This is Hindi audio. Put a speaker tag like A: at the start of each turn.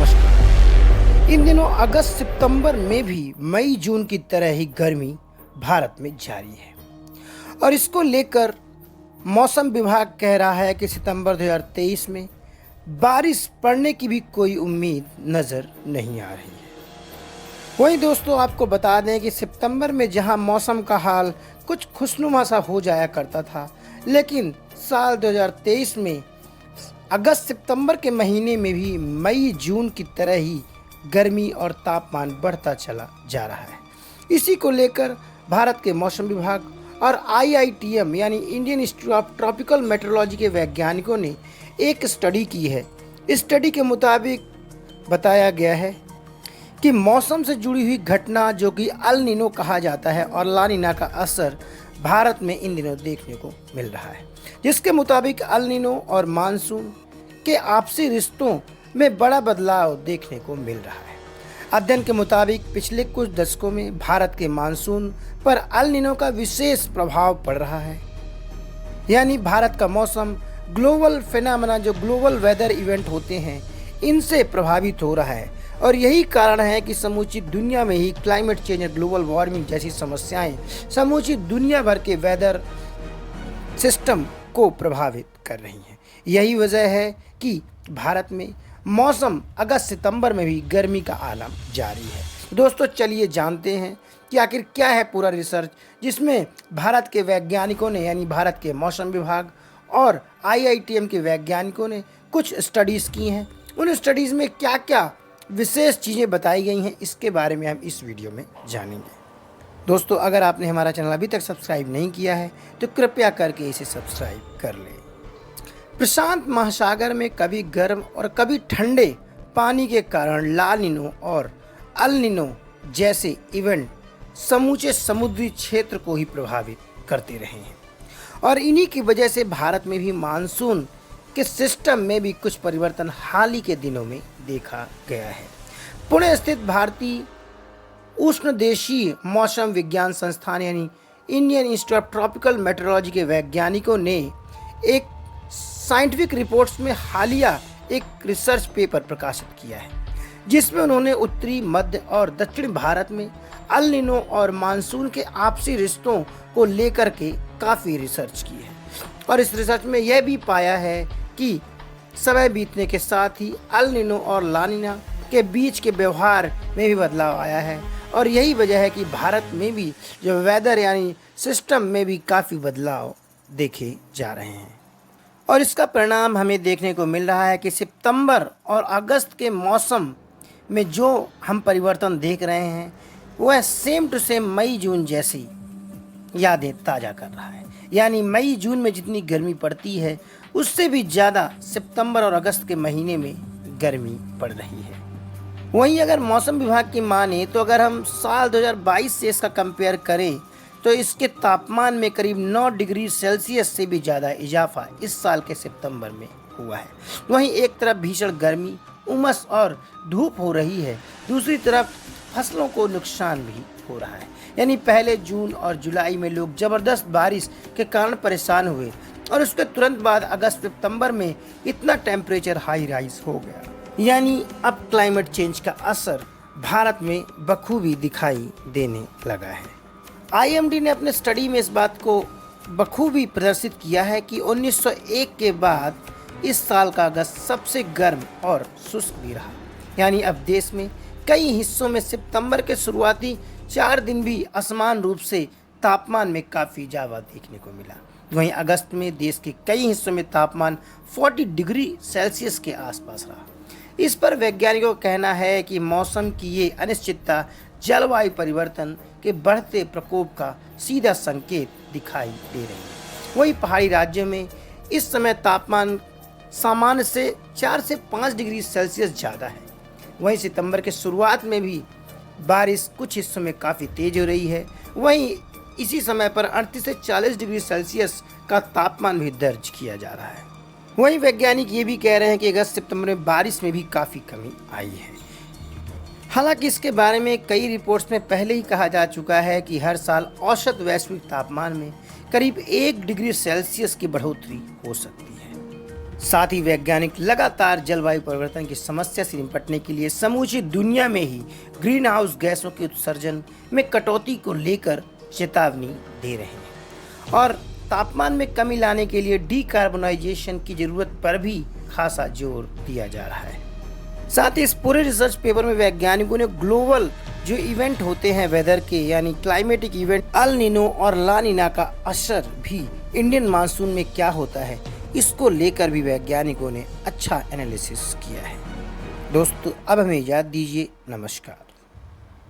A: नमस्कार। इन दिनों अगस्त सितंबर में भी मई जून की तरह ही गर्मी भारत में जारी है और इसको लेकर मौसम विभाग कह रहा है कि सितंबर 2023 में बारिश पड़ने की भी कोई उम्मीद नज़र नहीं आ रही है। वहीं दोस्तों आपको बता दें कि सितंबर में जहां मौसम का हाल कुछ खुशनुमा सा हो जाया करता था, लेकिन साल 2023 में अगस्त सितंबर के महीने में भी मई जून की तरह ही गर्मी और तापमान बढ़ता चला जा रहा है। इसी को लेकर भारत के मौसम विभाग और IITM यानी Indian institute of tropical metrology के वैज्ञानिकों ने एक स्टडी की है। इस स्टडी के मुताबिक बताया गया है कि मौसम से जुड़ी हुई घटना जो कि अल नीनो कहा जाता है और ला नीना का असर भारत में इन दिनों देखने को मिल रहा है, जिसके मुताबिक अल नीनो और मानसून के आपसी रिश्तों में बड़ा बदलाव देखने को मिल रहा है। अध्ययन के मुताबिक पिछले कुछ दशकों में भारत के मानसून पर अल नीनो का विशेष प्रभाव पड़ रहा है। यानी भारत का मौसम ग्लोबल फिनोमेना जो ग्लोबल वेदर इवेंट होते हैं इनसे प्रभावित हो रहा है और यही कारण है कि समूची दुनिया में ही क्लाइमेट चेंज और ग्लोबल वार्मिंग जैसी समस्याएं समूची दुनिया भर के वेदर सिस्टम को प्रभावित कर रही हैं। यही वजह है कि भारत में मौसम अगस्त सितंबर में भी गर्मी का आलम जारी है। दोस्तों चलिए जानते हैं कि आखिर क्या है पूरा रिसर्च जिसमें भारत के वैज्ञानिकों ने यानी भारत के मौसम विभाग और IITM के वैज्ञानिकों ने कुछ स्टडीज़ की हैं। उन स्टडीज़ में क्या क्या विशेष चीज़ें बताई गई हैं इसके बारे में हम इस वीडियो में जानेंगे। दोस्तों अगर आपने हमारा चैनल अभी तक सब्सक्राइब नहीं किया है तो कृपया करके इसे सब्सक्राइब कर लें। प्रशांत महासागर में कभी गर्म और कभी ठंडे पानी के कारण ला नीनो और अल नीनो जैसे इवेंट समूचे समुद्री क्षेत्र को ही प्रभावित करते रहे हैं और इन्हीं की वजह से भारत में भी मानसून के सिस्टम में भी कुछ परिवर्तन हाल ही के दिनों में देखा गया है। पुणे स्थित भारतीय उष्णदेशीय मौसम विज्ञान संस्थान यानी Indian institute of tropical metrology के वैज्ञानिकों ने एक साइंटिफिक रिपोर्ट्स में हालिया एक रिसर्च पेपर प्रकाशित किया है, जिसमें उन्होंने उत्तरी मध्य और दक्षिण भारत में अल नीनो और मानसून के आपसी रिश्तों को लेकर के काफ़ी रिसर्च की है और इस रिसर्च में यह भी पाया है कि समय बीतने के साथ ही अल नीनो और ला नीना के बीच के व्यवहार में भी बदलाव आया है और यही वजह है कि भारत में भी जो वेदर यानी सिस्टम में भी काफ़ी बदलाव देखे जा रहे हैं और इसका परिणाम हमें देखने को मिल रहा है कि सितंबर और अगस्त के मौसम में जो हम परिवर्तन देख रहे हैं वह सेम टू सेम मई जून जैसी यादें ताज़ा कर रहा है। यानी मई जून में जितनी गर्मी पड़ती है उससे भी ज़्यादा सितंबर और अगस्त के महीने में गर्मी पड़ रही है। वहीं अगर मौसम विभाग की माने तो अगर हम साल 2022 से इसका कंपेयर करें तो इसके तापमान में करीब 9 डिग्री सेल्सियस से भी ज़्यादा इजाफा इस साल के सितंबर में हुआ है। वहीं एक तरफ भीषण गर्मी उमस और धूप हो रही है, दूसरी तरफ फसलों को नुकसान भी हो रहा है। यानी पहले जून और जुलाई में लोग ज़बरदस्त बारिश के कारण परेशान हुए और उसके तुरंत बाद अगस्त सितंबर में इतना टेम्परेचर हाई राइज हो गया। यानी अब क्लाइमेट चेंज का असर भारत में बखूबी दिखाई देने लगा है। IMD ने अपने स्टडी में इस बात को बखूबी प्रदर्शित किया है कि 1901 के बाद इस साल का अगस्त सबसे गर्म और शुष्क भी रहा। यानी अब देश में कई हिस्सों में सितंबर के शुरुआती 4 दिन भी असमान रूप से तापमान में काफ़ी इजाफा देखने को मिला। वहीं अगस्त में देश के कई हिस्सों में तापमान 40 डिग्री सेल्सियस के आसपास रहा। इस पर वैज्ञानिकों का कहना है कि मौसम की ये अनिश्चितता जलवायु परिवर्तन के बढ़ते प्रकोप का सीधा संकेत दिखाई दे रही है। वहीं पहाड़ी राज्यों में इस समय तापमान सामान्य से 4 से 5 डिग्री सेल्सियस ज़्यादा है। वहीं सितंबर के शुरुआत में भी बारिश कुछ हिस्सों में काफ़ी तेज हो रही है। वहीं इसी समय पर 38 से 40 डिग्री सेल्सियस का तापमान भी दर्ज किया जा रहा है। वहीं वैज्ञानिक ये भी कह रहे हैं कि अगस्त सितंबर में बारिश में भी काफ़ी कमी आई है। हालांकि इसके बारे में कई रिपोर्ट्स में पहले ही कहा जा चुका है कि हर साल औसत वैश्विक तापमान में करीब 1 डिग्री सेल्सियस की बढ़ोतरी हो सकती है। साथ ही वैज्ञानिक लगातार जलवायु परिवर्तन की समस्या से निपटने के लिए समूची दुनिया में ही ग्रीन हाउस गैसों के उत्सर्जन में कटौती को लेकर चेतावनी दे रहे हैं और तापमान में कमी लाने के लिए डीकार्बोनाइजेशन की जरूरत पर भी खासा जोर दिया जा रहा है। साथ ही इस पूरे रिसर्च पेपर में वैज्ञानिकों ने ग्लोबल जो इवेंट होते हैं वेदर के, यानी क्लाइमेटिक इवेंट अल नीनो और ला नीना का असर भी इंडियन मानसून में क्या होता है, इसको लेकर भी वैज्ञानिकों ने अच्छा एनालिसिस किया है। दोस्तों अब हमें इजाज़त दीजिए, नमस्कार।